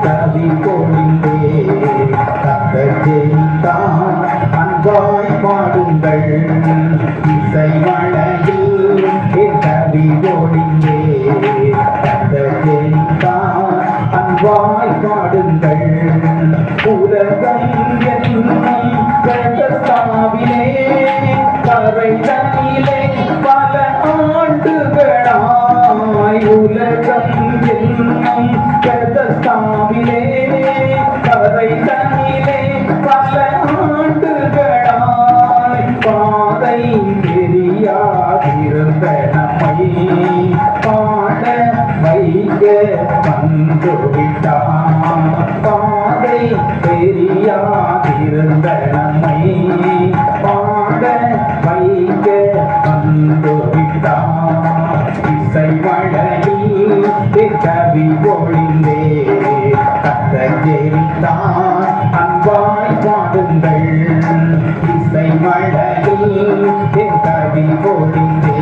கவி பொழிந்தே கத்தஜெயித்தான் அன்பாய் பாடுங்கள் இசை மழையில் கவி பொழிந்தே கத்தஜெயித்தான் அன்பாய் பாடுங்கள் உலகம் என்னும் கர்த்தாவிலே கரை தனிலே பல ஆண்டுகளாய் உலகம் என்னும் கர்த்தாவிலே கரை தனிலே பல ஆண்டுகளாய் பாதை தெரியாதிருந்த நம்மை பாட வைக்க வந்துவிட்டான் பாதை தெரியாதிருந்த நம்மை பாட வைக்க வந்துவிட்டான் இசை மழையில் கவி பொழிந்தே கத்தஜெயித்தான் அன்பாய் பாடுங்கள் இசை மழையில் கவி பொழிந்தே